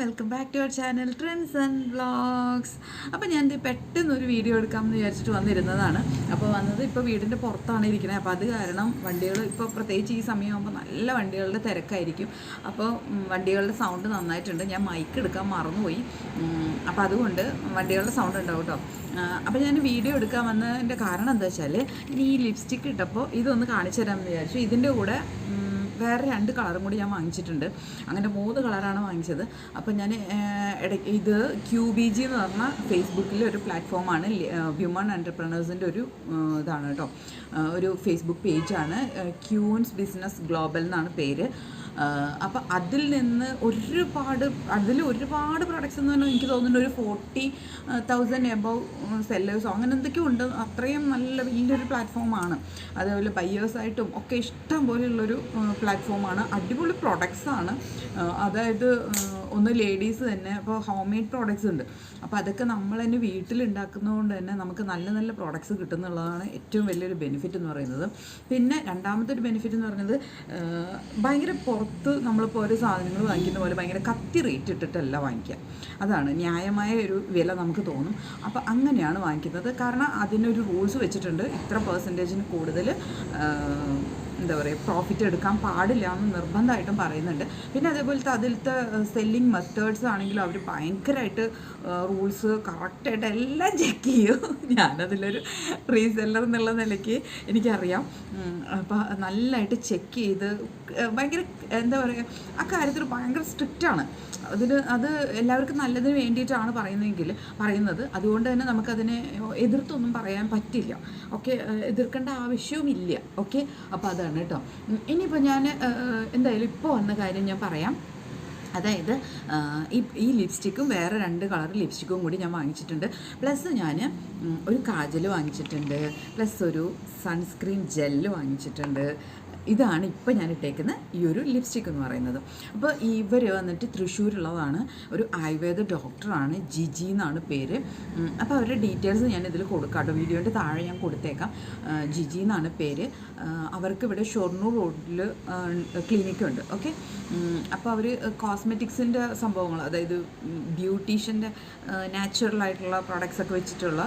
Welcome back to our channel trends and vlogs. അപ്പോൾ ഞാൻ പെട്ടെന്നൊരു വീഡിയോ എടുക്കാമെന്ന് വിചാരിച്ചിട്ട് വന്നിരുന്നതാണ്. അപ്പോൾ വന്നത് ഇപ്പോൾ വീടിൻ്റെ പുറത്താണ് ഇരിക്കുന്നത്. അപ്പോൾ അത് കാരണം വണ്ടികൾ ഇപ്പോൾ പ്രത്യേകിച്ച് ഈ സമയമാകുമ്പോൾ നല്ല വണ്ടികളുടെ തിരക്കായിരിക്കും. അപ്പോൾ വണ്ടികളുടെ സൗണ്ട് നന്നായിട്ടുണ്ട്. ഞാൻ മൈക്ക് എടുക്കാൻ മറന്നുപോയി. അപ്പോൾ അതുകൊണ്ട് വണ്ടികളുടെ സൗണ്ട് ഉണ്ടാവും കേട്ടോ. അപ്പോൾ ഞാൻ വീഡിയോ എടുക്കാൻ വന്നതിൻ്റെ കാരണം എന്താ വെച്ചാൽ ഇനി ഈ ലിപ്സ്റ്റിക്ക് ഇട്ടപ്പോൾ ഇതൊന്ന് കാണിച്ചു തരാമെന്ന് വിചാരിച്ചു. ഇതിൻ്റെ കൂടെ വേറെ 2 കളറും കൂടി ഞാൻ വാങ്ങിച്ചിട്ടുണ്ട്. അങ്ങനെ 3 കളറാണ് വാങ്ങിച്ചത്. അപ്പോൾ ഞാൻ ഇത് QBG എന്ന് പറഞ്ഞ ഫേസ്ബുക്കിലെ ഒരു പ്ലാറ്റ്ഫോമാണ്. വ്യുമൺ എൻ്റർപ്രണേഴ്സിൻ്റെ ഒരു ഇതാണ് കേട്ടോ, ഒരു ഫേസ്ബുക്ക് പേജാണ്. ക്യൂൻസ് ബിസിനസ് ഗ്ലോബൽ എന്നാണ് പേര്. അപ്പോൾ അതിൽ നിന്ന് ഒരുപാട് പ്രൊഡക്ട്സ് എന്ന് പറഞ്ഞാൽ എനിക്ക് തോന്നുന്നുണ്ട് ഒരു 40,000 എബവ് സെല്ലേഴ്സോ അങ്ങനെ എന്തൊക്കെയോ ഉണ്ട്. അത്രയും നല്ല വലിയൊരു പ്ലാറ്റ്ഫോമാണ്. അതേപോലെ ബയേഴ്സായിട്ടും ഒക്കെ ഇഷ്ടം പോലെയുള്ളൊരു പ്ലാറ്റ്ഫോമാണ്. അടിപൊളി പ്രൊഡക്ട്സാണ്. അതായത് ഒന്ന് ലേഡീസ് തന്നെ ഇപ്പോൾ ഹോം മെയ്ഡ് പ്രോഡക്ട്സ് ഉണ്ട്. അപ്പോൾ അതൊക്കെ നമ്മൾ തന്നെ വീട്ടിലുണ്ടാക്കുന്നതുകൊണ്ട് തന്നെ നമുക്ക് നല്ല നല്ല പ്രോഡക്ട്സ് കിട്ടുന്നുള്ളതാണ് ഏറ്റവും വലിയൊരു ബെനിഫിറ്റ് എന്ന് പറയുന്നത്. പിന്നെ രണ്ടാമത്തെ ഒരു ബെനിഫിറ്റ് എന്ന് പറയുന്നത് ഭയങ്കര പുറത്ത് നമ്മളിപ്പോൾ ഓരോ സാധനങ്ങൾ വാങ്ങിക്കുന്ന പോലെ ഭയങ്കര കത്തി റേറ്റ് ഇട്ടിട്ടല്ല വാങ്ങിക്കുക. അതാണ് ന്യായമായ ഒരു വില നമുക്ക് തോന്നും. അപ്പോൾ അങ്ങനെയാണ് വാങ്ങിക്കുന്നത്. കാരണം അതിനൊരു റൂൾസ് വെച്ചിട്ടുണ്ട്. ഇത്ര പെർസെൻറ്റേജിന് കൂടുതൽ എന്താ പറയുക പ്രോഫിറ്റ് എടുക്കാൻ പാടില്ല എന്ന് നിർബന്ധമായിട്ടും പറയുന്നുണ്ട്. പിന്നെ അതേപോലത്തെ അതിലത്തെ സെല്ലിങ് മെത്തേഡ്സ് ആണെങ്കിലും അവർ ഭയങ്കരമായിട്ട് റൂൾസ് കറക്റ്റായിട്ട് എല്ലാം ചെക്ക് ചെയ്യും. ഞാനതിലൊരു റീസെല്ലർ എന്നുള്ള നിലയ്ക്ക് എനിക്കറിയാം. അപ്പോൾ നല്ലതായിട്ട് ചെക്ക് ചെയ്ത് ഭയങ്കര എന്താ പറയുക ആ കാര്യത്തിൽ ഭയങ്കര സ്ട്രിക്റ്റാണ്. അത് എല്ലാവർക്കും നല്ലതിന് വേണ്ടിയിട്ടാണ് പറയുന്നത്. അതുകൊണ്ട് തന്നെ നമുക്കതിനെ എതിർത്തൊന്നും പറയാൻ പറ്റില്ല. ഓക്കെ, എതിർക്കേണ്ട ആവശ്യവുമില്ല. ഓക്കെ, അപ്പോൾ അതാണ് കേട്ടോ. ഇനിയിപ്പോൾ ഞാൻ എന്തായാലും ഇപ്പോൾ വന്ന കാര്യം ഞാൻ പറയാം. അതായത് ഈ ലിപ്സ്റ്റിക്കും വേറെ 2 കളർ ലിപ്സ്റ്റിക്കും കൂടി ഞാൻ വാങ്ങിച്ചിട്ടുണ്ട്. പ്ലസ് ഞാൻ ഒരു കാജൽ വാങ്ങിച്ചിട്ടുണ്ട്. പ്ലസ് ഒരു സൺസ്ക്രീൻ ജെല്ല് വാങ്ങിച്ചിട്ടുണ്ട്. ഇതാണ് ഇപ്പോൾ ഞാൻ ഇട്ടേക്കുന്ന ഈ ഒരു ലിപ്സ്റ്റിക് എന്ന് പറയുന്നത്. അപ്പോൾ ഇവർ വന്നിട്ട് തൃശ്ശൂരുള്ളതാണ്. ഒരു ആയുർവേദ ഡോക്ടറാണ്. ജിജി എന്നാണ് പേര്. അപ്പോൾ അവരുടെ ഡീറ്റെയിൽസ് ഞാൻ ഇതിൽ കൊടുക്കാം കേട്ടോ. വീഡിയോൻ്റെ താഴെ ഞാൻ കൊടുത്തേക്കാം. ജിജി എന്നാണ് പേര്. അവർക്ക് ഇവിടെ ഷൊർണൂർ റോഡിൽ ക്ലിനിക്കുണ്ട്. ഓക്കെ, അപ്പോൾ അവർ കോസ്മെറ്റിക്സിൻ്റെ സംഭവങ്ങൾ, അതായത് ബ്യൂട്ടീഷ്യൻ്റെ നാച്ചുറലായിട്ടുള്ള പ്രോഡക്ട്സൊക്കെ വെച്ചിട്ടുള്ള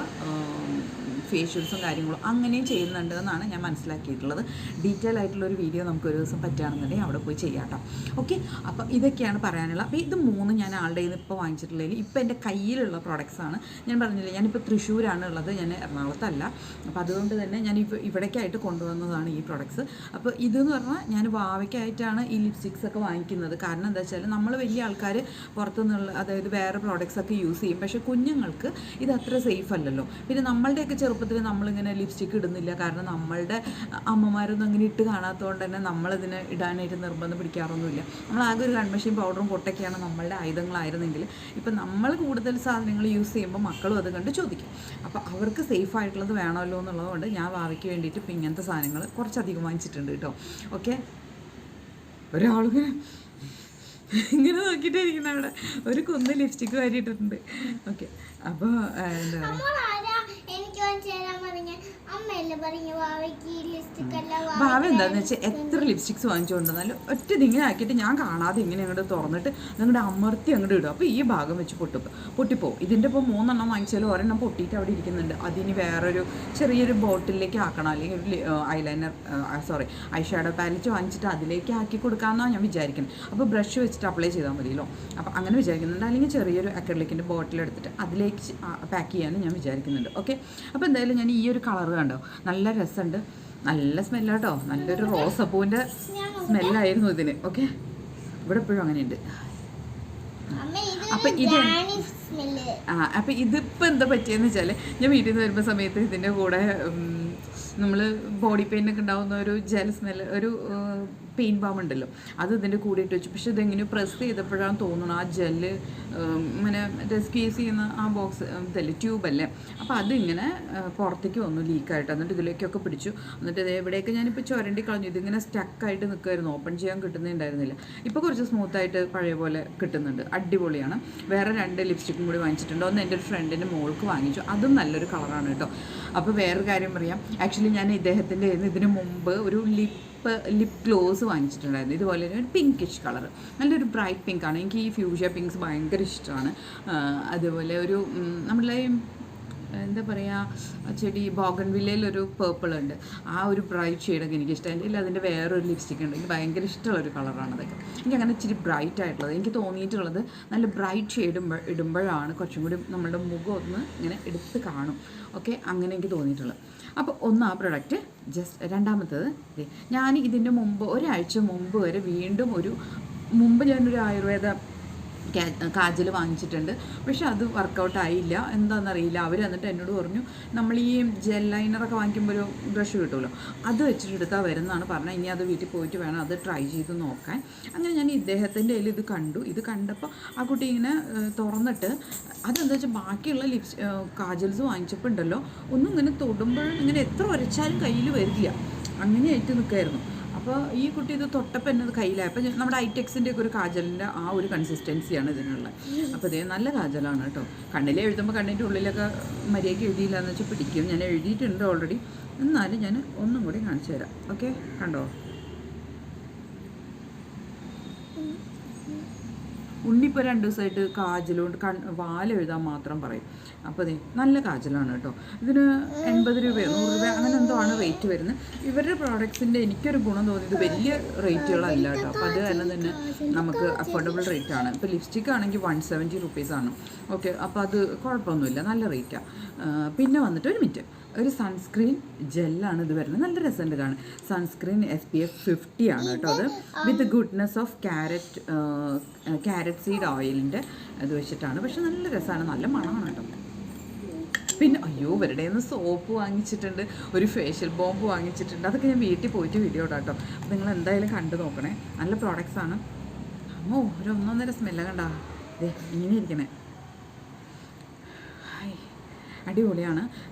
ഫേഷ്യൽസും കാര്യങ്ങളും അങ്ങനെയും ചെയ്യുന്നുണ്ട് എന്നാണ് ഞാൻ മനസ്സിലാക്കിയിട്ടുള്ളത്. ഡീറ്റെയിൽ ആയിട്ടുള്ളൊരു വീഡിയോ നമുക്കൊരു ദിവസം പറ്റുകയാണെന്നുണ്ടെങ്കിൽ അവിടെ പോയി ചെയ്യാം കേട്ടോ. ഓക്കെ, അപ്പോൾ ഇതൊക്കെയാണ് പറയാനുള്ളത്. അപ്പോൾ ഇത് 3 ഞാൻ ആളുടെ കയ്യിൽ നിന്ന് ഇപ്പോൾ വാങ്ങിച്ചിട്ടുള്ളതിൽ ഇപ്പോൾ എൻ്റെ കയ്യിലുള്ള പ്രോഡക്ട്സാണ്. ഞാൻ പറഞ്ഞില്ലേ, ഞാനിപ്പോൾ തൃശ്ശൂരാണ് ഉള്ളത്, ഞാൻ എറണാകുളത്തല്ല. അപ്പോൾ അതുകൊണ്ട് തന്നെ ഞാൻ ഇവിടേക്കായിട്ട് കൊണ്ടുവന്നതാണ് ഈ പ്രോഡക്ട്സ്. അപ്പോൾ ഇതെന്ന് പറഞ്ഞാൽ ഞാൻ വാവയ്ക്കായിട്ടാണ് ഈ ലിപ്സ്റ്റിക്സൊക്കെ വാങ്ങിക്കുന്നത്. കാരണം എന്താ വെച്ചാൽ നമ്മൾ വലിയ ആൾക്കാർ പുറത്തുനിന്നുള്ള അതായത് വേറെ പ്രോഡക്ട്സൊക്കെ യൂസ് ചെയ്യും. പക്ഷേ കുഞ്ഞുങ്ങൾക്ക് ഇത് അത്ര സേഫ് അല്ലല്ലോ. പിന്നെ നമ്മളുടെയൊക്കെ ചെറുപ്പത്തിൽ നമ്മളിങ്ങനെ ലിപ്സ്റ്റിക്ക് ഇടുന്നില്ല. കാരണം നമ്മളുടെ അമ്മമാരൊന്നും അങ്ങനെ ഇട്ട് കാണാത്തതുകൊണ്ട് തന്നെ നമ്മളിതിന് ഇടാനായിട്ട് നിർബന്ധം പിടിക്കാറൊന്നുമില്ല. നമ്മളാകെ ഒരു കൺമഷിയും പൗഡറും പൊട്ടൊക്കെയാണ് നമ്മളുടെ ആയുധങ്ങളായിരുന്നെങ്കിൽ ഇപ്പം നമ്മൾ കൂടുതൽ സാധനങ്ങൾ യൂസ് ചെയ്യുമ്പോൾ മക്കളും അത് കണ്ട് ചോദിക്കും. അപ്പോൾ അവർക്ക് സേഫ് ആയിട്ടുള്ളത് വേണമല്ലോ എന്നുള്ളതുകൊണ്ട് ഞാൻ ഭാവിക്ക് വേണ്ടിയിട്ട് ഇപ്പം ഇങ്ങനത്തെ സാധനങ്ങൾ കുറച്ചധികം വാങ്ങിച്ചിട്ടുണ്ട് കേട്ടോ. ഓക്കെ, ഒരാളിങ്ങനെ ഇങ്ങനെ നോക്കിയിട്ടേ ഇരിക്കുന്ന അവിടെ ഒരു കുന്ന് ലിപ്സ്റ്റിക്ക് വാരിയിട്ടിട്ടുണ്ട്. ഓക്കെ, അപ്പോൾ എന്താ ഭാവ എന്താണെന്ന് വെച്ചാൽ എത്ര ലിപ്സ്റ്റിക്സ് വാങ്ങിച്ചുകൊണ്ടുവന്നാലും ഒറ്റ ഇതിങ്ങനെ ആക്കിയിട്ട് ഞാൻ കാണാതെ ഇങ്ങനെ അങ്ങോട്ട് തുറന്നിട്ട് നിങ്ങളുടെ അമർത്തി അങ്ങോട്ട് ഇടും. അപ്പോൾ ഈ ഭാഗം വെച്ച് പൊട്ടിപ്പോവും. ഇതിൻ്റെ ഇപ്പോൾ 3 എണ്ണം വാങ്ങിച്ചാലും ഒരെണ്ണം പൊട്ടിയിട്ട് അവിടെ ഇരിക്കുന്നുണ്ട്. അതിന് വേറൊരു ചെറിയൊരു ബോട്ടിലേക്ക് ആക്കണം, അല്ലെങ്കിൽ ഒരു ഐ ഷാഡോ പാലറ്റ് വാങ്ങിച്ചിട്ട് അതിലേക്ക് ആക്കി കൊടുക്കാമെന്നാണ് ഞാൻ വിചാരിക്കുന്നത്. അപ്പോൾ ബ്രഷ് വെച്ചിട്ട് അപ്ലൈ ചെയ്താൽ മതിയല്ലോ. അപ്പോൾ അങ്ങനെ വിചാരിക്കുന്നുണ്ട്. അല്ലെങ്കിൽ ചെറിയൊരു അക്രിലിക്കിൻ്റെ ബോട്ടിൽ എടുത്തിട്ട് അതിലേക്ക് പാക്ക് ചെയ്യാനും ഞാൻ വിചാരിക്കുന്നുണ്ട്. ഓക്കെ, അപ്പോൾ എന്തായാലും ഞാൻ ഈ ഒരു കളർ കണ്ടോ, നല്ല രസമുണ്ട്, നല്ല സ്മെല്ലാട്ടോ. നല്ലൊരു റോസപ്പൂവിൻ്റെ സ്മെല്ലായിരുന്നു ഇതിന്. ഓക്കെ, ഇവിടെ എപ്പോഴും അങ്ങനെയുണ്ട്. അപ്പം ഇതിപ്പോൾ എന്താ പറ്റിയെന്ന് വെച്ചാൽ ഞാൻ വീട്ടിൽ നിന്ന് വരുമ്പോൾ സമയത്ത് ഇതിൻ്റെ കൂടെ നമ്മൾ ബോഡി പെയിനൊക്കെ ഉണ്ടാകുന്ന ഒരു ജെൽ സ്മെൽ, ഒരു പെയിൻ ബാം ഉണ്ടല്ലോ, അത് ഇതിൻ്റെ കൂടെ ഇട്ട് വെച്ചു. പക്ഷെ ഇതെങ്ങനെ പ്രസ് ചെയ്തപ്പോഴാണ് തോന്നുന്നു ആ ജെല്ല് ഇങ്ങനെ സ്ക്വീസ് ചെയ്യുന്ന ആ ബോക്സ് ഇതല്ലേ, ട്യൂബല്ലേ, അപ്പോൾ അതിങ്ങനെ പുറത്തേക്ക് വന്നു ലീക്കായിട്ട്. എന്നിട്ട് ഇതിലേക്കൊക്കെ പിടിച്ചു. എന്നിട്ട് എവിടെയൊക്കെ ഞാനിപ്പോൾ ചുരണ്ടി കളഞ്ഞു. ഇതിങ്ങനെ സ്റ്റക്കായിട്ട് നിൽക്കുമായിരുന്നു, ഓപ്പൺ ചെയ്യാൻ കിട്ടുന്നുണ്ടായിരുന്നില്ല. ഇപ്പോൾ കുറച്ച് സ്മൂത്തായിട്ട് പഴയ പോലെ കിട്ടുന്നുണ്ട്. അടിപൊളിയാണ്. വേറെ 2 ലിപ്സ്റ്റിക്കും കൂടി വാങ്ങിച്ചിട്ടുണ്ട്. ഒന്ന് എൻ്റെ ഒരു ഫ്രണ്ടിൻ്റെ മോൾക്ക് വാങ്ങിച്ചു, അതും നല്ലൊരു കളറാണ് കേട്ടോ. അപ്പോൾ വേറൊരു കാര്യം പറയാം. ആക്ച്വലി ഞാൻ ഇദ്ദേഹത്തിൻ്റെ ഇതിന് മുമ്പ് ഒരു ലിപ്പ് ലിപ് ഗ്ലോസ് വാങ്ങിച്ചിട്ടുണ്ടായിരുന്നു. ഇതുപോലെ ഒരു പിങ്കിഷ് കളർ, നല്ലൊരു ബ്രൈറ്റ് പിങ്കാണ്. എനിക്ക് ഈ ഫ്യൂഷ്യ പിങ്ക്സ് ഭയങ്കര ഇഷ്ടമാണ്. അതുപോലെ ഒരു നമ്മളെ എന്താ പറയുക, ചെടി ബോഗൺവില്ലയിലൊരു പേർപ്പിൾ ഉണ്ട്, ആ ഒരു ബ്രൈറ്റ് ഷെയ്ഡൊക്കെ എനിക്കിഷ്ടം. എൻ്റെ കയ്യിൽ അതിൻ്റെ വേറൊരു ലിപ്സ്റ്റിക് ഉണ്ട്, എനിക്ക് ഭയങ്കര ഇഷ്ടമുള്ളൊരു കളറാണ് അതൊക്കെ. എനിക്ക് അങ്ങനെ ഇച്ചിരി ബ്രൈറ്റ് ആയിട്ടുള്ളത് എനിക്ക് തോന്നിയിട്ടുള്ളത്, നല്ല ബ്രൈറ്റ് ഷെയ്ഡ് ഇടുമ്പോഴാണ് കുറച്ചും കൂടി നമ്മളുടെ മുഖം ഒന്ന് ഇങ്ങനെ എടുത്ത് കാണും. ഓക്കെ, അങ്ങനെ എനിക്ക് തോന്നിയിട്ടുള്ളത്. അപ്പോൾ ആ പ്രൊഡക്റ്റ്. രണ്ടാമത്തത്, ഞാൻ ഇതിൻ്റെ മുമ്പ് ഒരാഴ്ച മുമ്പ് വരെ വീണ്ടും ഞാനൊരു ആയുർവേദ കാജൽ വാങ്ങിച്ചിട്ടുണ്ട്. പക്ഷെ അത് വർക്കൗട്ട് ആയില്ല, എന്താണെന്നറിയില്ല. അവർ എന്നിട്ട് എന്നോട് പറഞ്ഞു, നമ്മൾ ഈ ജെൽ ലൈനറൊക്കെ വാങ്ങിക്കുമ്പോൾ ഒരു ബ്രഷ് കിട്ടുമല്ലോ, അത് വെച്ചിട്ട് എടുത്താൽ വരുന്നതാണ് പറഞ്ഞത്. ഇനി അത് വീട്ടിൽ പോയിട്ട് വേണം അത് ട്രൈ ചെയ്ത് നോക്കാൻ. അങ്ങനെ ഞാൻ ഇദ്ദേഹത്തിൻ്റെ കയ്യിൽ ഇത് കണ്ടപ്പോൾ ആ കുട്ടി ഇങ്ങനെ തുറന്നിട്ട്, അതെന്താ വെച്ചാൽ ബാക്കിയുള്ള കാജൽസ് വാങ്ങിച്ചപ്പോൾ ഉണ്ടല്ലോ, ഒന്നും ഇങ്ങനെ തൊടുമ്പോൾ ഇങ്ങനെ എത്ര ഉരച്ചാലും കയ്യിൽ വരില്ല, അങ്ങനെയായിട്ട് നിൽക്കുമായിരുന്നു. അപ്പോൾ ഈ കുട്ടി ഇത് തൊട്ടപ്പോൾ എന്നത് കയ്യിലായി. അപ്പോൾ നമ്മുടെ ഐറ്റെക്സിൻ്റെ ഒക്കെ ഒരു കാജലിൻ്റെ ആ ഒരു കൺസിസ്റ്റൻസിയാണ് ഇതിനുള്ള. അപ്പോൾ ഇതേ നല്ല കാജലാണ് കേട്ടോ. കണ്ണിൽ എഴുതുമ്പോൾ കണ്ണിൻ്റെ ഉള്ളിലൊക്കെ മര്യാദയ്ക്ക് എഴുതിയില്ല എന്ന് വെച്ചാൽ പിടിക്കും. ഞാൻ എഴുതിയിട്ടുണ്ട് ഓൾറെഡി, എന്നാലും ഞാൻ ഒന്നും കൂടി കാണിച്ചു തരാം. ഓക്കെ, കണ്ടോ? ഉണ്ണിപ്പോൾ 2 ദിവസമായിട്ട് കാജലുകൊണ്ട് വാലെഴുതാൻ മാത്രം പറയും. അപ്പോൾ അതെ, നല്ല കാജലാണ് കേട്ടോ. ഇതിന് 80 രൂപയോ 100 രൂപ അങ്ങനെ എന്തോ ആണ് റേറ്റ് വരുന്നത്. ഇവരുടെ പ്രോഡക്ട്സിൻ്റെ എനിക്കൊരു ഗുണം തോന്നിയത് വലിയ റേറ്റുകളല്ല കേട്ടോ. അപ്പോൾ അത് കാരണം തന്നെ നമുക്ക് അഫോർഡബിൾ റേറ്റാണ്. ഇപ്പോൾ ലിപ്സ്റ്റിക് ആണെങ്കിൽ 170 റുപ്പീസാണ്. ഓക്കെ, അപ്പോൾ അത് കുഴപ്പമൊന്നുമില്ല, നല്ല റേറ്റാണ്. പിന്നെ വന്നിട്ട് ഒരു സൺസ്ക്രീൻ ജെല്ലാണ് ഇത് വരുന്നത്. നല്ല രസമുണ്ട് കാണാൻ. സൺസ്ക്രീൻ SPF 50 ആണ് കേട്ടോ. അത് വിത്ത് ഗുഡ്നെസ് ഓഫ് ക്യാരറ്റ് സീഡ് ഓയിലിൻ്റെ ഇത് വെച്ചിട്ടാണ്. പക്ഷെ നല്ല രസമാണ്, നല്ല മണമാണ് കേട്ടോ. പിന്നെ ഇവരുടെ നിന്ന് സോപ്പ് വാങ്ങിച്ചിട്ടുണ്ട്, ഒരു ഫേഷ്യൽ ബോംബ് വാങ്ങിച്ചിട്ടുണ്ട്. അതൊക്കെ ഞാൻ വീട്ടിൽ പോയിട്ട് വീഡിയോ ഇടാം കേട്ടോ. അപ്പോൾ നിങ്ങൾ എന്തായാലും കണ്ടു നോക്കണേ, നല്ല പ്രോഡക്റ്റ്സാണ്. ഒരു 1.5 സ്മെല്ല് കണ്ടാ, ഇങ്ങനെ ഇരിക്കണേ, അടിപൊളിയാണ്.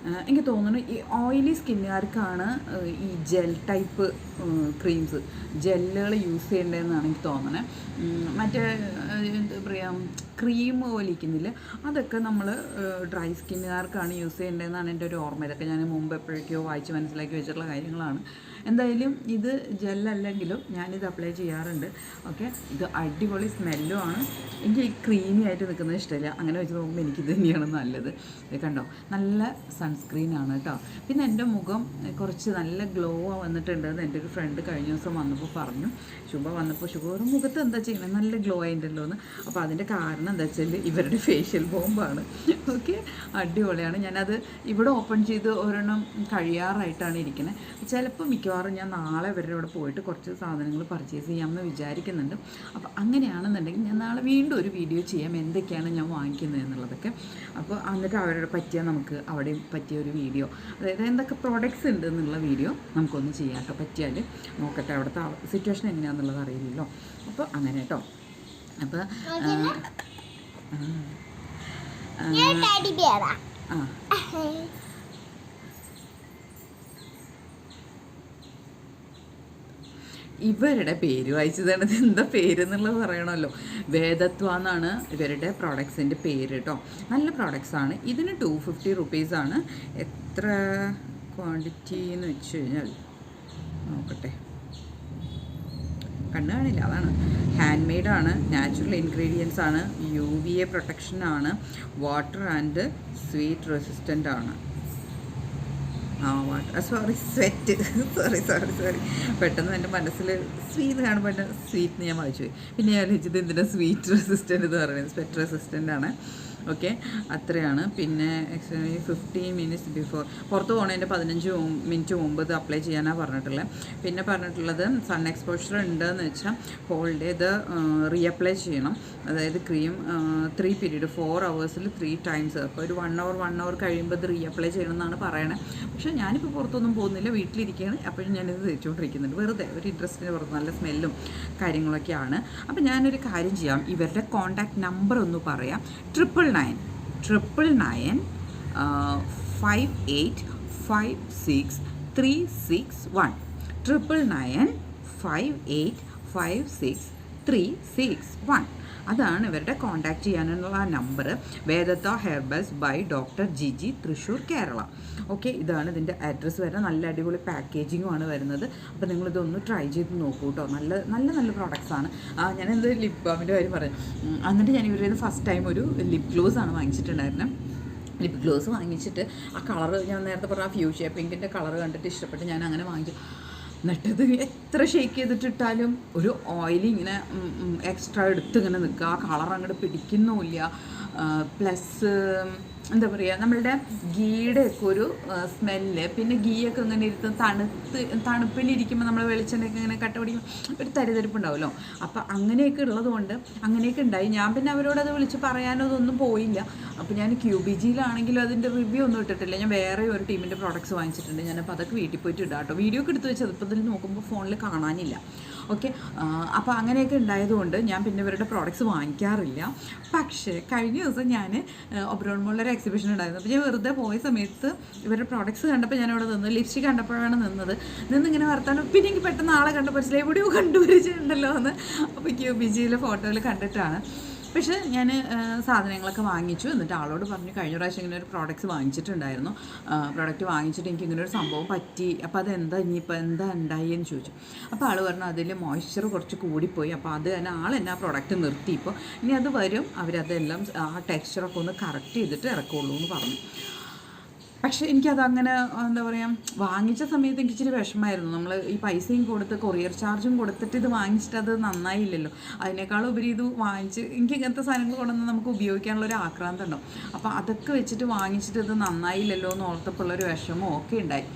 എനിക്ക് തോന്നുന്നു ഈ ഓയിലി സ്കിന്നുകാർക്കാണ് ഈ ജെൽ ടൈപ്പ് ക്രീംസ്, ജെല്ലുകൾ യൂസ് ചെയ്യേണ്ടതെന്നാണ് എനിക്ക് തോന്നുന്നത്. മറ്റേ എന്താ പറയുക, ക്രീം പോലെ ഇരിക്കുന്നില്ല, അതൊക്കെ നമ്മൾ ഡ്രൈ സ്കിന്നുകാർക്കാണ് യൂസ് ചെയ്യേണ്ടതെന്നാണ് എൻ്റെ ഒരു ഓർമ്മ. ഇതൊക്കെ ഞാൻ മുമ്പ് എപ്പോഴേക്കോ വായിച്ച് മനസ്സിലാക്കി വെച്ചിട്ടുള്ള കാര്യങ്ങളാണ്. എന്തായാലും ഇത് ജെല്ലല്ലെങ്കിലും ഞാനിത് അപ്ലൈ ചെയ്യാറുണ്ട്. ഓക്കെ, ഇത് അടിപൊളി സ്മെല്ലും ആണ്. എനിക്ക് ഈ ക്രീമി ആയിട്ട് നിൽക്കുന്നത് ഇഷ്ടമില്ല. അങ്ങനെ വെച്ച് നോക്കുമ്പോൾ എനിക്കിത് തന്നെയാണ് നല്ലത്. ഇത് കണ്ടോ, നല്ല സൺസ്ക്രീനാണ് കേട്ടോ. പിന്നെ എൻ്റെ മുഖം കുറച്ച് നല്ല ഗ്ലോ വന്നിട്ടുണ്ടെന്ന് എൻ്റെ ഒരു ഫ്രണ്ട് കഴിഞ്ഞ ദിവസം വന്നപ്പോൾ പറഞ്ഞു. ശുഭ ഒരു മുഖത്ത് എന്താ ചെയ്യുന്നത്, നല്ല ഗ്ലോ ആയിട്ടുണ്ടല്ലോ എന്ന്. അപ്പോൾ അതിൻ്റെ കാരണം എന്താ വെച്ചാൽ ഇവരുടെ ഫേഷ്യൽ ബോംബാണ്. ഓക്കെ, അടിപൊളിയാണ്. ഞാനത് ഇവിടെ ഓപ്പൺ ചെയ്ത് ഒരെണ്ണം കഴിയാറായിട്ടാണ് ഇരിക്കുന്നത്. ചിലപ്പോൾ മിക്കവാറും ഞാൻ നാളെ ഇവരുടെ ഇവിടെ പോയിട്ട് കുറച്ച് സാധനങ്ങൾ പർച്ചേസ് ചെയ്യാമെന്ന് വിചാരിക്കുന്നുണ്ട്. അപ്പോൾ അങ്ങനെയാണെന്നുണ്ടെങ്കിൽ ഞാൻ നാളെ വീണ്ടും ഒരു വീഡിയോ ചെയ്യാം, എന്തൊക്കെയാണ് ഞാൻ വാങ്ങിക്കുന്നത് എന്നുള്ളതൊക്കെ. അപ്പോൾ എന്നിട്ട് അവരുടെ നമുക്ക് അവിടെ പറ്റിയ ഒരു വീഡിയോ, അതായത് എന്തൊക്കെ പ്രോഡക്റ്റ്സ് ഉണ്ട് എന്നുള്ള വീഡിയോ നമുക്കൊന്ന് ചെയ്യാം കേട്ടോ. പറ്റിയാൽ നോക്കട്ടെ, അവിടുത്തെ സിറ്റുവേഷൻ എങ്ങനെയാണെന്നുള്ളത് അറിയില്ലല്ലോ. അപ്പോൾ അങ്ങനെ കേട്ടോ. അപ്പോൾ ഇവരുടെ പേര് വായിച്ചതാണ്, എന്താ പേര് എന്നുള്ളത് പറയണമല്ലോ. വേദത്വ എന്നാണ് ഇവരുടെ പ്രോഡക്ട്സിൻ്റെ പേര് കേട്ടോ. നല്ല പ്രോഡക്ട്സാണ്. ഇതിന് 250 റുപ്പീസാണ്. എത്ര ക്വാണ്ടിറ്റി എന്ന് വെച്ച് കഴിഞ്ഞാൽ നോക്കട്ടെ, കണ്ണു കാണില്ല, അതാണ്. ഹാൻഡ് മെയ്ഡാണ്, നാച്ചുറൽ ഇൻഗ്രീഡിയൻസ് ആണ്, UVA പ്രൊട്ടക്ഷനാണ്, വാട്ടർ ആൻഡ് സ്വീറ്റ് റെസിസ്റ്റൻ്റ് ആണ്. സ്വെറ്റ് സോറി പെട്ടെന്ന് എൻ്റെ മനസ്സിൽ സ്വീറ്റ് കാണുമ്പോൾ എൻ്റെ സ്വീറ്റ് ഞാൻ വായിച്ചു പോയി. പിന്നെ ഞാൻ വെച്ചത് എന്തിനാ സ്വീറ്റ് റെസിസ്റ്റൻ്റ് എന്ന് പറയുന്നത്, സ്വെറ്റ് റെസിസ്റ്റൻ്റ് ആണ്. ഓക്കെ, അത്രയാണ്. പിന്നെ 15 മിനിറ്റ്സ് ബിഫോർ, പുറത്ത് പോകണതിൻ്റെ 15 മിനിറ്റ് മുമ്പ് ഇത് അപ്ലൈ ചെയ്യാനാണ് പറഞ്ഞിട്ടുള്ളത്. പിന്നെ പറഞ്ഞിട്ടുള്ളത് സൺ എക്സ്പോഷർ ഉണ്ടെന്ന് വെച്ചാൽ ഹോൾ ഡേ ഇത് റീഅപ്ലൈ ചെയ്യണം. അതായത് ക്രീം 3 പീരീഡ് 4 hours 3 times. അപ്പോൾ ഒരു 1 hour കഴിയുമ്പോൾ ഇത് റീഅപ്ലൈ ചെയ്യണം എന്നാണ് പറയണത്. പക്ഷേ ഞാനിപ്പോൾ പുറത്തൊന്നും പോകുന്നില്ല, വീട്ടിലിരിക്കുകയാണ്. അപ്പോഴും ഞാനിത് തേച്ചുകൊണ്ടിരിക്കുന്നുണ്ട്, വെറുതെ ഒരു ഇൻട്രസ്റ്റിന് പുറത്ത്. നല്ല സ്മെല്ലും കാര്യങ്ങളൊക്കെയാണ്. അപ്പോൾ ഞാനൊരു കാര്യം ചെയ്യാം, ഇവരുടെ കോൺടാക്റ്റ് നമ്പർ ഒന്ന് പറയാം. 999 5856 361 999 5856 361. അതാണ് ഇവരുടെ കോൺടാക്റ്റ് ചെയ്യാനുള്ള number. Vedatha herbals by doctor Jiji, Thrissur, Kerala. Okay, ഇതാണ് ഇതിൻ്റെ അഡ്രസ്സ് വരുന്നത്. നല്ല അടിപൊളി പാക്കേജിങ്ങുമാണ് വരുന്നത്. അപ്പോൾ നിങ്ങളിതൊന്ന് ട്രൈ ചെയ്ത് നോക്കൂ കേട്ടോ. നല്ല നല്ല നല്ല പ്രോഡക്റ്റ്സാണ്. ഞാൻ എന്ത് ലിപ് ബാമിൻ്റെ കാര്യം പറഞ്ഞു. എന്നിട്ട് ഞാൻ ഇവരുടെ ഫസ്റ്റ് ടൈം ഒരു ലിപ് ഗ്ലോസ് ആണ് വാങ്ങിച്ചിട്ടുണ്ടായിരുന്നത്. ലിപ് ഗ്ലോസ് വാങ്ങിച്ചിട്ട് ആ കളറ് ഞാൻ നേരത്തെ പറഞ്ഞ ഫ്യൂഷ്യ പിങ്കിൻ്റെ കളർ കണ്ടിട്ട് ഇഷ്ടപ്പെട്ട് ഞാൻ അങ്ങനെ വാങ്ങിച്ചു. എന്നിട്ടത് എത്ര ഷേക്ക് ചെയ്തിട്ടിട്ടാലും ഒരു ഓയിലി ഇങ്ങനെ എക്സ്ട്രാ എടുത്ത് ഇങ്ങനെ നിൽക്കുക. ആ കളർ അങ്ങോട്ട് പിടിക്കുന്നുമില്ല. പ്ലസ് എന്താ പറയുക, നമ്മളുടെ ഗീയുടെ ഒക്കെ ഒരു സ്മെല്ല്, പിന്നെ ഗീയൊക്കെ ഇങ്ങനെ ഇരുന്ന് തണുപ്പിലിരിക്കുമ്പോൾ നമ്മൾ വെളിച്ചെണ്ണയൊക്കെ ഇങ്ങനെ കട്ട പിടിക്കുമ്പോൾ ഒരു തരിതരിപ്പുണ്ടാവുമല്ലോ. അപ്പോൾ അങ്ങനെയൊക്കെ ഉള്ളത് കൊണ്ട് അങ്ങനെയൊക്കെ ഉണ്ടായി. ഞാൻ പിന്നെ അവരോടത് വിളിച്ച് പറയാനോ അതൊന്നും പോയില്ല. അപ്പോൾ ഞാൻ QBGയിലാണെങ്കിലും അതിൻ്റെ റിവ്യൂ ഒന്നും ഇട്ടിട്ടില്ല. ഞാൻ വേറെ ഒരു ടീമിൻ്റെ പ്രോഡക്റ്റ്സ് വാങ്ങിച്ചിട്ടുണ്ട്. ഞാനപ്പോൾ അതൊക്കെ വീട്ടിൽ പോയിട്ട് ഇടാം കേട്ടോ. വീഡിയോ ഒക്കെ എടുത്ത് വെച്ചത് ഇപ്പോൾ ഇതിൽ നോക്കുമ്പോൾ ഫോണിൽ കാണാനില്ല. ഓക്കെ, അപ്പോൾ അങ്ങനെയൊക്കെ ഉണ്ടായതുകൊണ്ട് ഞാൻ പിന്നെ ഇവരുടെ പ്രോഡക്റ്റ്സ് വാങ്ങിക്കാറില്ല. പക്ഷേ കഴിഞ്ഞ ദിവസം ഞാൻ ഒബ്രോൺ മോളിലൊരു എക്സിബിഷൻ ഉണ്ടായിരുന്നു. അപ്പോൾ ഞാൻ വെറുതെ പോയ സമയത്ത് ഇവരുടെ പ്രോഡക്റ്റ്സ് കണ്ടപ്പോൾ ഞാൻ അവിടെ നിന്ന് ലിപ്സ്റ്റിക് കണ്ടപ്പോഴാണ് നിന്നിങ്ങനെ വർത്താനം. പിന്നെ എനിക്ക് പെട്ടെന്ന് ആളെ കണ്ടപ്പോൾ മനസ്സിലായി എവിടെയോ കണ്ടുപിടിച്ചിട്ടുണ്ടല്ലോ എന്ന്. അപ്പോൾ QBGയിലെ ഫോട്ടോയിൽ കണ്ടിട്ടാണ്. പക്ഷേ ഞാൻ സാധനങ്ങളൊക്കെ വാങ്ങിച്ചു. എന്നിട്ട് ആളോട് പറഞ്ഞു കഴിഞ്ഞ പ്രാവശ്യം ഇങ്ങനെ ഒരു പ്രോഡക്റ്റ്സ് വാങ്ങിച്ചിട്ടുണ്ടായിരുന്നു. പ്രോഡക്റ്റ് വാങ്ങിച്ചിട്ട് എനിക്ക് ഇങ്ങനെ ഒരു സംഭവം പറ്റി. അപ്പോൾ അതെന്താ ഇനിയിപ്പോൾ എന്താ ഉണ്ടായി എന്ന് ചോദിച്ചു. അപ്പോൾ ആൾ പറഞ്ഞു അതിൽ മോയ്സ്ചർ കുറച്ച് കൂടിപ്പോയി. അപ്പോൾ അത് തന്നെ ആളെന്നെ ആ പ്രോഡക്റ്റ് നിർത്തി. ഇപ്പോൾ ഇനി അത് വരും, അവരതെല്ലാം ആ ടെക്സ്ചറൊക്കെ ഒന്ന് കറക്റ്റ് ചെയ്തിട്ട് ഇറക്കുള്ളൂ എന്ന് പറഞ്ഞു. പക്ഷേ എനിക്കതങ്ങനെ എന്താ പറയുക, വാങ്ങിച്ച സമയത്ത് എനിക്ക് ഇച്ചിരി വിഷമമായിരുന്നു. നമ്മൾ ഈ പൈസയും കൊടുത്ത് കൊറിയർ ചാർജും കൊടുത്തിട്ട് ഇത് വാങ്ങിച്ചിട്ട് അത് നന്നായില്ലല്ലോ. അതിനേക്കാളും ഉപരി ഇത് വാങ്ങിച്ച് എനിക്ക് ഇങ്ങനത്തെ സാധനങ്ങൾ കൊണ്ടുവന്ന് നമുക്ക് ഉപയോഗിക്കാനുള്ള ഒരു ആക്രാന്തം ഉണ്ടാവും. അപ്പോൾ അതൊക്കെ വെച്ചിട്ട് വാങ്ങിച്ചിട്ട് ഇത് നന്നായില്ലല്ലോ എന്ന് ഓർത്തപ്പോഴുള്ളൊരു വിഷമവും ഒക്കെ ഉണ്ടായി.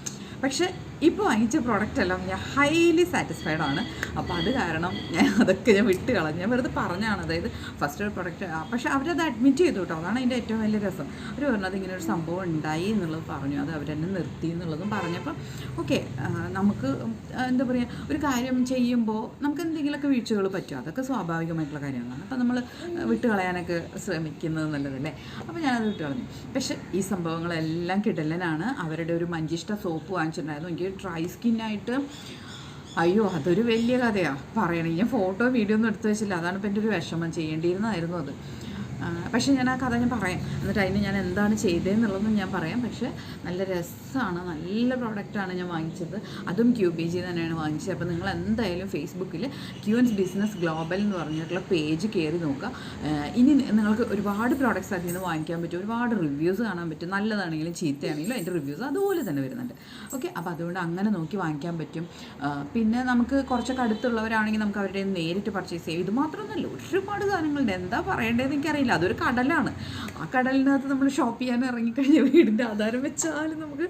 പക്ഷേ ഇപ്പോൾ വാങ്ങിച്ച പ്രോഡക്റ്റ് എല്ലാം ഞാൻ ഹൈലി സാറ്റിസ്ഫൈഡ് ആണ്. അപ്പോൾ അത് കാരണം അതൊക്കെ ഞാൻ വിട്ട് കളഞ്ഞു. ഞാൻ വെറുതെ പറഞ്ഞാണ്. അതായത് ഫസ്റ്റ് ഒരു പ്രൊഡക്റ്റ്, പക്ഷേ അവരത് അഡ്മിറ്റ് ചെയ്തു കേട്ടോ. അതാണ് അതിൻ്റെ ഏറ്റവും വലിയ രസം. അവർ പറഞ്ഞത് ഇങ്ങനെ ഒരു സംഭവം ഉണ്ടായി എന്നുള്ളത് പറഞ്ഞു. അത് അവരെന്നെ നിർത്തി എന്നുള്ളതും പറഞ്ഞപ്പോൾ ഓക്കെ, നമുക്ക് എന്താ പറയുക, ഒരു കാര്യം ചെയ്യുമ്പോൾ നമുക്ക് എന്തെങ്കിലുമൊക്കെ വീഴ്ചകൾ പറ്റും. അതൊക്കെ സ്വാഭാവികമായിട്ടുള്ള കാര്യങ്ങളാണ്. അപ്പോൾ നമ്മൾ വിട്ട് കളയാനൊക്കെ ശ്രമിക്കുന്നത് നല്ലതല്ലേ. അപ്പോൾ ഞാനത് വിട്ട് കളഞ്ഞു. പക്ഷേ ഈ സംഭവങ്ങളെല്ലാം കിടലനാണ്. അവരുടെ ഒരു മഞ്ചിഷ്ട സോപ്പ് വാങ്ങിച്ചിട്ടുണ്ടായിരുന്നു. എനിക്ക് ഡ്രൈ സ്കിന്നായിട്ട് അയ്യോ അതൊരു വലിയ കഥയാണ് പറയണേ. ഞാൻ ഫോട്ടോ വീഡിയോ ഒന്നും എടുത്തു വെച്ചില്ല. അതാണ് ഇപ്പം എൻ്റെ ഒരു വിഷമം. ചെയ്യേണ്ടിയിരുന്നതായിരുന്നു അത്. പക്ഷേ ഞാൻ ആ കഥ ഞാൻ പറയാം. എന്നിട്ട് അതിന് ഞാൻ എന്താണ് ചെയ്തതെന്നുള്ളതും ഞാൻ പറയാം. പക്ഷേ നല്ല രസമാണ്, നല്ല പ്രോഡക്റ്റാണ് ഞാൻ വാങ്ങിച്ചത്. അതും QBG തന്നെയാണ് വാങ്ങിച്ചത്. അപ്പോൾ നിങ്ങൾ എന്തായാലും ഫേസ്ബുക്കിൽ ക്യൂൻസ് ബിസിനസ് ഗ്ലോബൽ എന്ന് പറഞ്ഞിട്ടുള്ള പേജ് കയറി നോക്കുക. ഇനി നിങ്ങൾക്ക് ഒരുപാട് പ്രോഡക്റ്റ്സ് അതിൽ നിന്ന് വാങ്ങിക്കാൻ പറ്റും. ഒരുപാട് റിവ്യൂസ് കാണാൻ പറ്റും. നല്ലതാണെങ്കിലും ചീത്തയാണെങ്കിലും അതിൻ്റെ റിവ്യൂസ് അതുപോലെ തന്നെ വരുന്നുണ്ട്. ഓക്കെ, അപ്പോൾ അതുകൊണ്ട് അങ്ങനെ നോക്കി വാങ്ങിക്കാൻ പറ്റും. പിന്നെ നമുക്ക് കുറച്ചൊക്കെ അടുത്തുള്ളവരാണെങ്കിൽ നമുക്ക് അവരുടെ നേരിട്ട് പർച്ചേസ് ചെയ്യും. ഇത് മാത്രമൊന്നുമല്ല, ഒരുപാട് സാധനങ്ങളുണ്ട്. എന്താ പറയേണ്ടതെന്ന് എനിക്കറിയില്ല. അതൊരു കടലാണ്. ആ കടലിനകത്ത് നമ്മൾ ഷോപ്പ് ചെയ്യാൻ ഇറങ്ങിക്കഴിഞ്ഞാൽ വീടിൻ്റെ ആധാരം വെച്ചാലും നമുക്ക്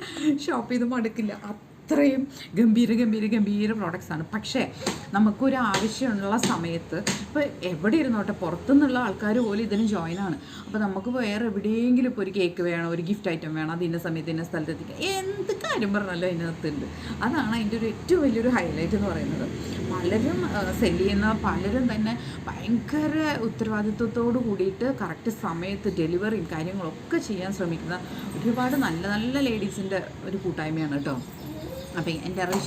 ഷോപ്പ് ചെയ്ത് മടുക്കില്ല. അത്രയും ഗംഭീര പ്രോഡക്റ്റ്സാണ്. പക്ഷേ നമുക്കൊരു ആവശ്യമുള്ള സമയത്ത് ഇപ്പോൾ എവിടെ ഇരുന്നോട്ടെ പുറത്തുനിന്നുള്ള ആൾക്കാർ പോലും ഇതിന് ജോയിനാണ്. അപ്പോൾ നമുക്ക് വേറെ എവിടെയെങ്കിലും ഇപ്പോൾ ഒരു കേക്ക് വേണം, ഒരു ഗിഫ്റ്റ് ഐറ്റം വേണം, അത് ഇന്ന സമയത്ത് ഇന്ന സ്ഥലത്ത് എത്തിക്കുക, എന്ത് കാര്യം പറഞ്ഞാലും അതിനകത്തുണ്ട്. അതാണ് അതിൻ്റെ ഒരു ഏറ്റവും വലിയൊരു ഹൈലൈറ്റ് എന്ന് പറയുന്നത്. പലരും സെല് ചെയ്യുന്ന പലരും തന്നെ ഭയങ്കര ഉത്തരവാദിത്വത്തോട് കൂടിയിട്ട് കറക്റ്റ് സമയത്ത് ഡെലിവറിയും കാര്യങ്ങളൊക്കെ ചെയ്യാൻ ശ്രമിക്കുന്ന ഒരുപാട് നല്ല നല്ല ലേഡീസിൻ്റെ ഒരു കൂട്ടായ്മയാണ് കേട്ടോ. അപ്പം എൻ്റെ അറിവ്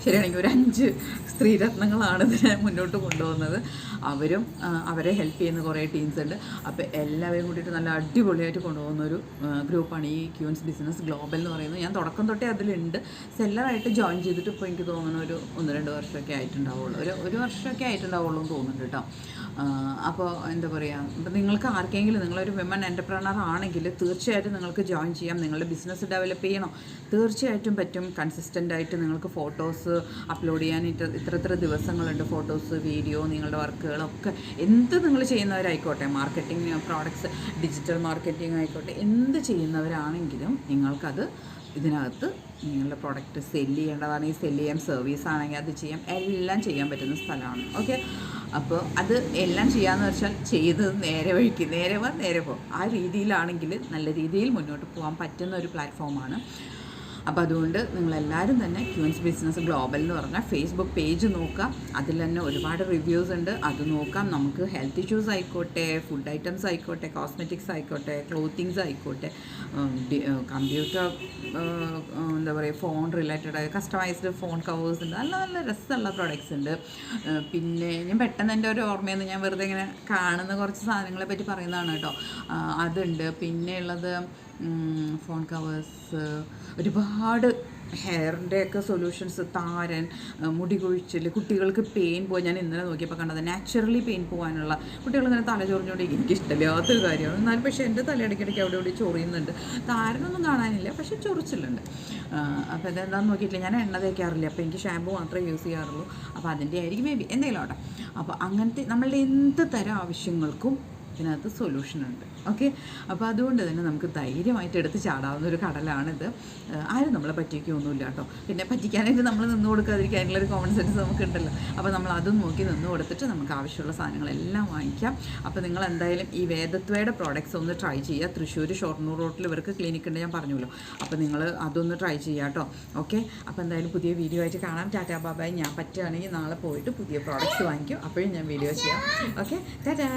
ശരിയാണെങ്കിൽ ഒരു 5 സ്ത്രീരത്നങ്ങളാണ് ഇതിനെ മുന്നോട്ട് കൊണ്ടുപോകുന്നത്. അവരും അവരെ ഹെൽപ്പ് ചെയ്യുന്ന കുറേ ടീംസ് ഉണ്ട്. അപ്പോൾ എല്ലാവരും കൂടിയിട്ട് നല്ല അടിപൊളിയായിട്ട് കൊണ്ടുപോകുന്നൊരു ഗ്രൂപ്പാണ് ഈ ക്യൂൻസ് ബിസിനസ് ഗ്ലോബൽ എന്ന് പറയുന്നത്. ഞാൻ തുടക്കം തൊട്ടേ അതിലുണ്ട്. സെല്ലറായിട്ട് ജോയിൻ ചെയ്തിട്ട് ഇപ്പോൾ എനിക്ക് തോന്നുന്നു ഒരു 1-2 വർഷമൊക്കെ ആയിട്ടുണ്ടാവുള്ളൂ. ഒരു വർഷമൊക്കെ ആയിട്ടുണ്ടാവുള്ളൂ എന്ന് തോന്നുന്നുണ്ട് കേട്ടോ. അപ്പോൾ എന്താ പറയുക, ഇപ്പം നിങ്ങൾക്ക് ആർക്കെങ്കിലും നിങ്ങളൊരു വിമൻ എൻ്റർപ്രണർ ആണെങ്കിൽ തീർച്ചയായിട്ടും നിങ്ങൾക്ക് ജോയിൻ ചെയ്യാം. നിങ്ങളുടെ ബിസിനസ് ഡെവലപ്പ് ചെയ്യണോ, തീർച്ചയായിട്ടും പറ്റും. കൺസിസ്റ്റൻ്റായിട്ട് നിങ്ങൾക്ക് ഫോട്ടോസ് അപ്ലോഡ് ചെയ്യാൻ ഇത്ര ദിവസങ്ങളുണ്ട്. ഫോട്ടോസ്, വീഡിയോ, നിങ്ങളുടെ വർക്കുകളൊക്കെ എന്ത് നിങ്ങൾ ചെയ്യുന്നവരായിക്കോട്ടെ, മാർക്കറ്റിംഗ്, പ്രോഡക്ട്സ്, ഡിജിറ്റൽ മാർക്കറ്റിംഗ് ആയിക്കോട്ടെ, എന്ത് ചെയ്യുന്നവരാണെങ്കിലും നിങ്ങൾക്കത് ഇതിനകത്ത് നിങ്ങളുടെ പ്രോഡക്റ്റ് സെല്ല് ചെയ്യേണ്ടതാണെങ്കിൽ സെല്ല് ചെയ്യാം, സർവീസ് ആണെങ്കിൽ അത് ചെയ്യാം, എല്ലാം ചെയ്യാൻ പറ്റുന്ന സ്ഥലമാണ്. ഓക്കെ, അപ്പോൾ അത് എല്ലാം ചെയ്യാമെന്ന് വെച്ചാൽ ചെയ്ത് നേരെ വഴിക്ക് നേരെ വാ നേരെ പോകും. ആ രീതിയിലാണെങ്കിൽ നല്ല രീതിയിൽ മുന്നോട്ട് പോകാൻ പറ്റുന്ന ഒരു പ്ലാറ്റ്ഫോമാണ്. അപ്പോൾ അതുകൊണ്ട് നിങ്ങളെല്ലാവരും തന്നെ ക്യൂൻസ് ബിസിനസ് ഗ്ലോബൽ എന്ന് പറഞ്ഞാൽ ഫേസ്ബുക്ക് പേജ് നോക്കുക. അതിൽ തന്നെ ഒരുപാട് റിവ്യൂസ് ഉണ്ട്, അത് നോക്കാം. നമുക്ക് ഹെൽത്ത് ഇഷ്യൂസ് ആയിക്കോട്ടെ, ഫുഡ് ഐറ്റംസ് ആയിക്കോട്ടെ, കോസ്മെറ്റിക്സ് ആയിക്കോട്ടെ, ക്ലോത്തിങ്സ് ആയിക്കോട്ടെ, കമ്പ്യൂട്ടർ എന്താ പറയുക, phone related customised phone covers ഉണ്ട്, നല്ല നല്ല രസമുള്ള പ്രോഡക്റ്റ്സ് ഉണ്ട്. പിന്നെ ഞാൻ പെട്ടെന്ന് എൻ്റെ ഒരു ഓർമ്മയിൽ നിന്ന് ഞാൻ വെറുതെ ഇങ്ങനെ കാണുന്ന കുറച്ച് സാധനങ്ങളെ പറ്റി പറയുന്നതാണ് കേട്ടോ. അതുണ്ട്. പിന്നെ ഉള്ളത് ഫോൺ കവേഴ്സ്, ഒരുപാട് ഹെയറിൻ്റെയൊക്കെ സൊല്യൂഷൻസ്, താരൻ, മുടി കൊഴിച്ചിൽ, കുട്ടികൾക്ക് പെയിൻ പോയി. ഞാൻ ഇന്നലെ നോക്കിയപ്പോൾ കണ്ടത് നാച്ചുറലി പെയിൻ പോകാനുള്ള, കുട്ടികൾ ഇങ്ങനെ തല ചൊറിഞ്ഞുകൊണ്ട് എനിക്കിഷ്ടമില്ലാത്തൊരു കാര്യമാണ്. എന്നാലും പക്ഷേ എൻ്റെ തല ഇടയ്ക്കിടയ്ക്ക് അവിടെ ഇവിടെ ചൊറിയുന്നുണ്ട്. താരനൊന്നും കാണാനില്ല, പക്ഷേ ചൊറിച്ചിലുണ്ട്. അപ്പോൾ ഇതെന്താണെന്ന് നോക്കിയിട്ടില്ല. ഞാൻ എണ്ണ തേക്കാറില്ല, അപ്പോൾ എനിക്ക് ഷാമ്പു മാത്രമേ യൂസ് ചെയ്യാറുള്ളൂ. അപ്പോൾ അതിൻ്റെ ആയിരിക്കും മേ ബി എന്തെങ്കിലും ആവട്ടെ. അപ്പോൾ അങ്ങനത്തെ നമ്മളുടെ എന്ത് തരം ആവശ്യങ്ങൾക്കും ഇതിനകത്ത് സൊല്യൂഷനുണ്ട്. ഓക്കെ, അപ്പോൾ അതുകൊണ്ട് തന്നെ നമുക്ക് ധൈര്യമായിട്ട് എടുത്ത് ചാടാവുന്ന ഒരു കടലാണിത്. ആരും നമ്മളെ പറ്റിയൊന്നുമില്ല കേട്ടോ. പിന്നെ പറ്റിക്കാനായിട്ട് നമ്മൾ നിന്ന് കൊടുക്കാതിരിക്കാനുള്ളൊരു കോമൺ സെൻസ് നമുക്കുണ്ടല്ലോ. അപ്പോൾ നമ്മൾ അതും നോക്കി നിന്ന് കൊടുത്തിട്ട് നമുക്ക് ആവശ്യമുള്ള സാധനങ്ങളെല്ലാം വാങ്ങിക്കാം. അപ്പോൾ നിങ്ങൾ എന്തായാലും ഈ വേദത്വയുടെ പ്രോഡക്റ്റ്സ് ഒന്ന് ട്രൈ ചെയ്യുക. തൃശ്ശൂർ ഷൊർണൂർ റോട്ടിൽ ഇവർക്ക് ക്ലിനിക്ക് ഉണ്ട്, ഞാൻ പറഞ്ഞല്ലോ. അപ്പോൾ നിങ്ങൾ അതൊന്ന് ട്രൈ ചെയ്യുക കേട്ടോ. ഓക്കെ, അപ്പോൾ എന്തായാലും പുതിയ വീഡിയോ ആയിട്ട് കാണാം. ടാറ്റാ ബാബായ്. ഞാൻ പറ്റുകയാണെങ്കിൽ നാളെ പോയിട്ട് പുതിയ പ്രോഡക്റ്റ്സ് വാങ്ങിക്കും, അപ്പോഴും ഞാൻ വീഡിയോ ചെയ്യാം. ഓക്കെ, ടാറ്റാ.